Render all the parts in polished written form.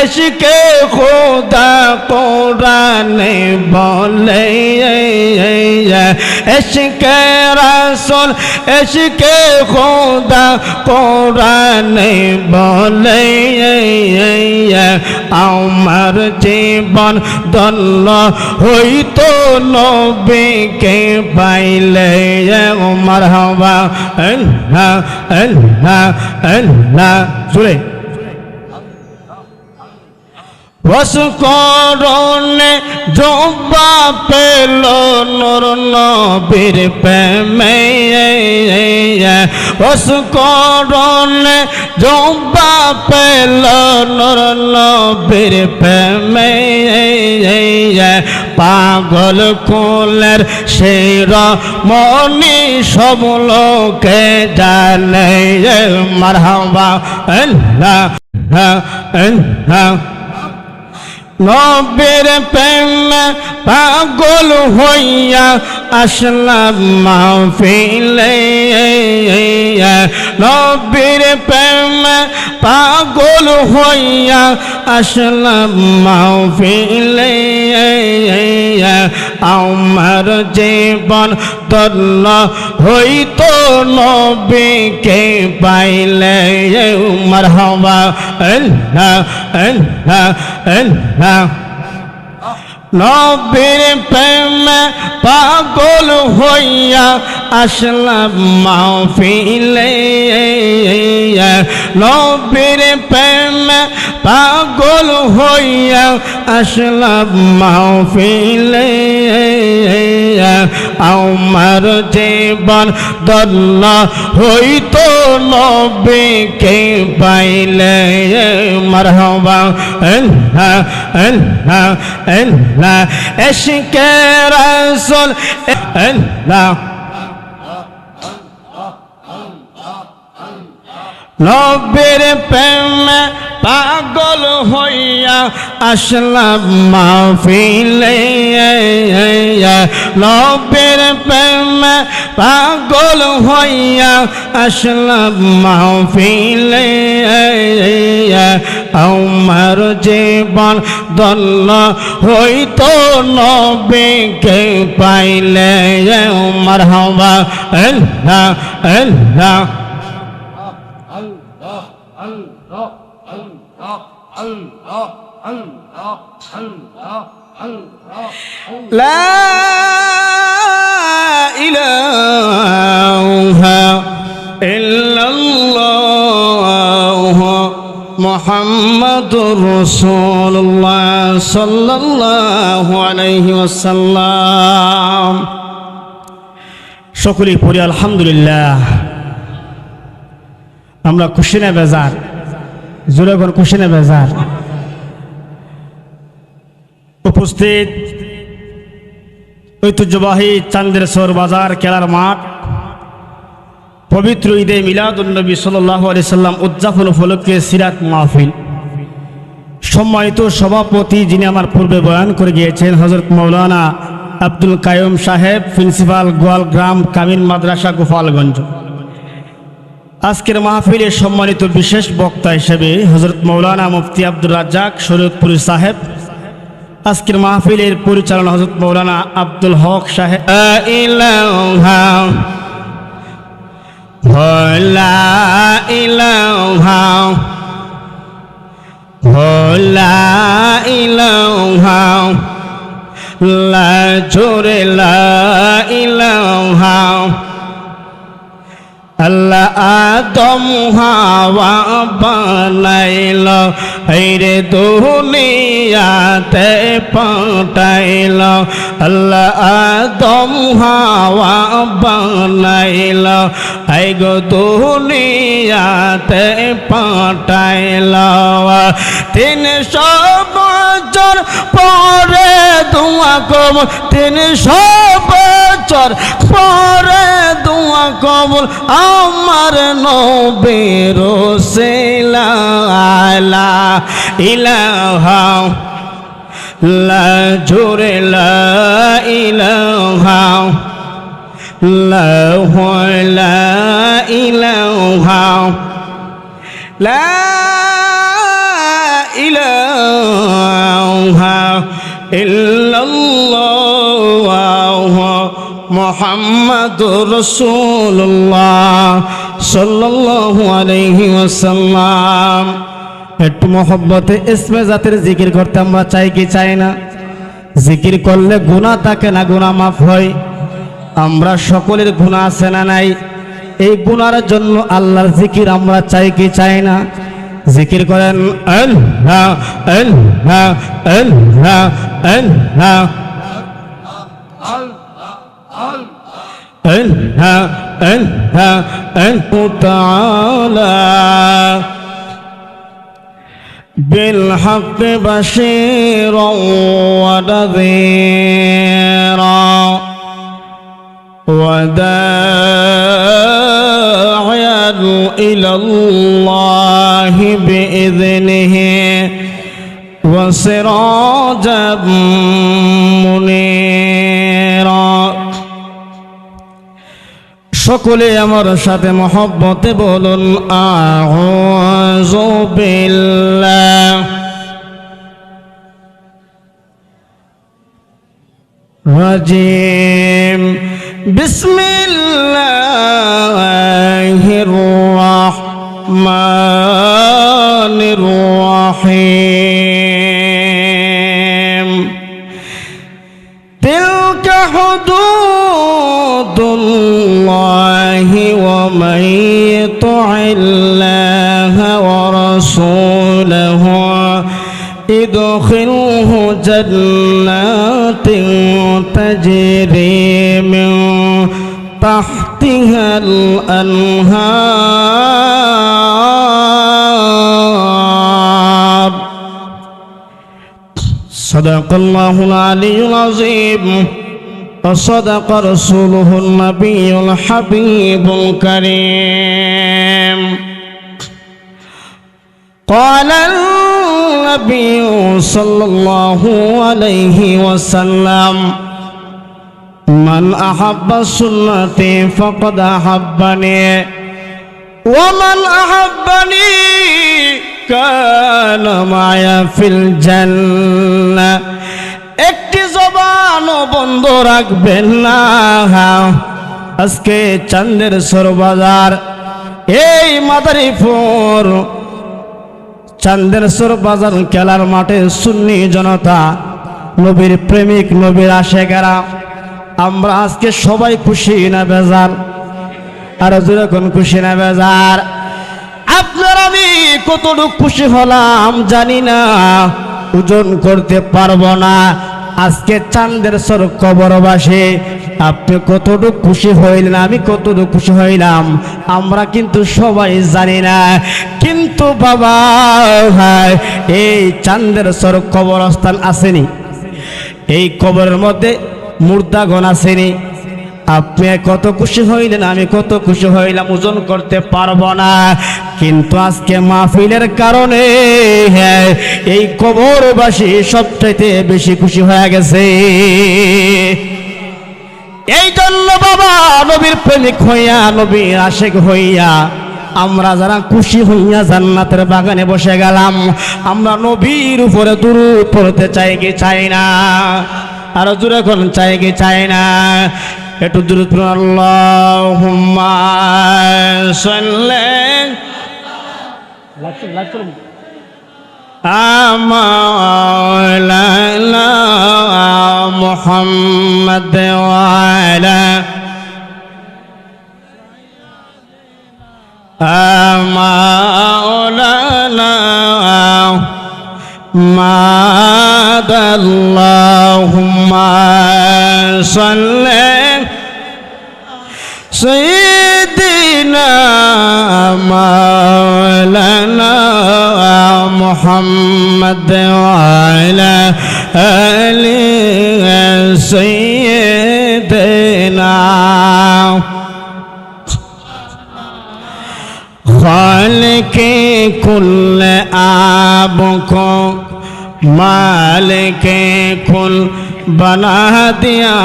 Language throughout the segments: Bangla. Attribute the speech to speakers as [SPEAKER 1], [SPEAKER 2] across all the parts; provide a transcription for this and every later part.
[SPEAKER 1] ইশকে খোদা কোরআনে বলে ইশকে রাসূল ইশকে খোদা কোরআনে বলে আমার জীবন ধন্য হইতো নবীকে পাইলে মারহাবা আল্লাহ আল্লাহ আল্লাহ জুড়ে ওয়াসকরণে জবা পেল নূর নবীর প্রেমে ওয়াসকরণে জবা পেল নূর নবীর প্রেমে পাগল কুলের শের মনি সব লোকে জানে মারহাবা আল্লাহ আল্লাহ নবীর প্রেমে পাগল হইয়া আসলাম মাহফিলে নবীর প্রেমে পাগল হইয়া আসলাম মাহফিলে আমার জীবন ধন্য হইতো নবীকে পাইলে মারহাবা আল্লাহ আল্লাহ আল্লাহ নবীর প্রেমে পাগল হইয়া আসলাম মাহফিলে নবীর প্রেমে পাগল হইয়া আসলাম মাহফিলে আমার জীবন ধন্য হইতো নবীকে পাইলে মারহাবা আল্লাহ আল্লাহ আল্লাহ ইশকে রাসূল আল্লাহ নবীর প্রেমে পাগল হইয়া আসলাম মাহফিলে নবীর প্রেমে পাগল হইয়া আসলাম মাহফিলে আমার জীবন ধন্য হইতো নবীকে পাইলে মারহাবা আল্লাহ আল্লাহ لا إله إلا الله محمد رسول الله صلى الله عليه وسلم সকলেই পড়ি আলহামদুলিল্লাহ আমরা খুশি না বেজার জোরে কোন খুশি না বেজার উপস্থিত ঐতিহ্যবাহী চান্দেরচর বাজার খেলার মাঠ পবিত্র ঈদে মিলাদুন্নবী সাল্লাল্লাহু আলাইহি সাল্লাম উদযাপন উপলক্ষে সিরাত মাহফিল সম্মানিত সভাপতি যিনি আমার পূর্বে বয়ান করে গিয়েছেন হযরত মাওলানা আব্দুল কাইয়ুম সাহেব প্রিন্সিপাল গোয়ালগ্রাম কামিল মাদ্রাসা গোপালগঞ্জ আজকের মাহফিলে সম্মানিত বিশেষ বক্তা হিসেবে হযরত মাওলানা মুফতি আব্দুর রাজ্জাক শরীয়তপুরী সাহেব আজকের মাহফিলের পরিচালনা হযরত মাওলানা আব্দুল হক সাহেব লা ইলাহা লা ইলাহা লা জোরে লা ইলাহা আল্লাহ আদম হাওয়া বানাইল রে দুনিয়াতে পাঠাইল আল্লাহ আদম হাওয়া বানাইল গো দুনিয়াতে পাঠাইল 300 বছর পরে দোয়া কবুল 300 বছর পরে দোয়া কবুল আমার নবীর ওসিলা লা ইলাহা লা জোরে লা ইলাহা লা ইলাহা লা ইলাহা ইল্লাল্লাহ মুহাম্মাদুর রাসূলুল্লাহ সাল্লাল্লাহু আলাইহি ওয়াসাল্লাম। একটু মহব্বতে ইসমে জাতের জিকির করতে আমরা চাই কি চাই না? জিকির করলে গুনাহ থাকে না, গুনাহ মাফ হয়। আমরা সকলের গুনাহ আছে না নাই? এই গুনার জন্য আল্লাহর জিকির আমরা চাই কি চাই না? জিকির করেন আল্লাহ আল্লাহ আল্লাহ আল্লাহ আল্লাহ আল্লাহ তাআলা بالحق بشيرا ونذيرا وداعيا إلى الله بإذنه وسراجا منيرا। সকলে আমার সাথে মহব্বতে বলুন আউযু বিল্লাহ রাজিম বিসমিল্লাহির রাহমানির রাহিম। তিলকা হুদুদুল্লাহি ওয়া মান ইউতি'িল্লাহা ওয়া রাসূলাহু ইদখিলহু জান্নাতিন তাজরি মিন তাহতিহাল আনহার। সাদাকাল্লাহুল আলিয়্যুল আযীম ওয়া সাদাকা রাসূলুহুন নাবিয়্যুল হাবিবুল কারীম। قال النبي صلى الله عليه وسلم من أحب سنتي فقد أحبني ومن أحبني كان معي في الجنة। একটি জবানও বন্ধ রাখবেন না। আজকে চান্দের সরবাজার এই মাদারীপুর চান্দেরসর বাজার খেলার মাঠে সুন্নি জনতা, নবীর প্রেমিক, নবীর আশেকেরা, আমরা আজকে সবাই খুশি না বেজার? আর যখন খুশি না বেজার? আপনার আমি কতটুকু খুশি হলাম জানি না, ওজন করতে পারবো না। আজকে চান্দেরসর কবরবাসী আপনি কতটুকু খুশি হইলেন, আমি কতটুকু খুশি হইলাম, আমরা কিন্তু সবাই জানি না। কিন্তু বাবা এই চান্দেরসর কবরস্থান আসেনি, এই কবরের মধ্যে মুর্দাগণ আসেনি। আপনি কত খুশি হইলেন, আমি কত খুশি হইলাম, ওজন করতে পারবো না। কিন্তু আজকে মাহফিলের কারণে এই কবরবাসী সবচাইতে বেশি খুশি হয়ে গেছে। এই জন্য বাবা নবীর প্রেমিক হইয়া, নবীর আশেক হইয়া আমরা যারা খুশি হইয়া জান্নাতের বাগানে বসে গেলাম, আমরা নবীর উপরে দুরূদ পড়তে চাই কি চাই না? আর জোরে কোন চাই কি চাই না? একটু দুরূদ পড়ুন। আল্লাহুম্মা সাল্লি মাওলানা মুহাম্মদ ওয়া আলা মাওলানা মাদাল্লাহুম্মা সাল্লি সাইয়্যিদিনা মাওলানা মুহাম্মদ ওয়া আলা আলি সাইয়্যিদিনা। खालिक़े कुल आपको मालिके कुल बना दिया,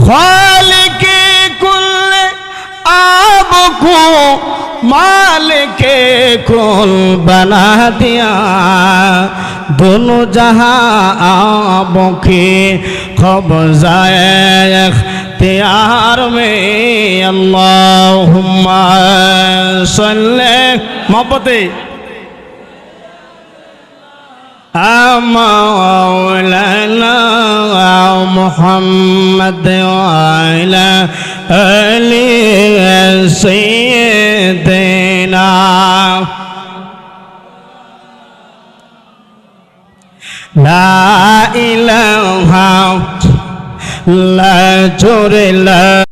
[SPEAKER 1] खालिक़े कुल आपको मालिके कुल बना दिया, दोनों जहां के क़ब्ज़े इख्तियार में अल्लाहुम्मा सल्ले मोहब्बते मौलाना मुहम्मद वाला अली सय्यदना ला इलाहा ला जोरे ला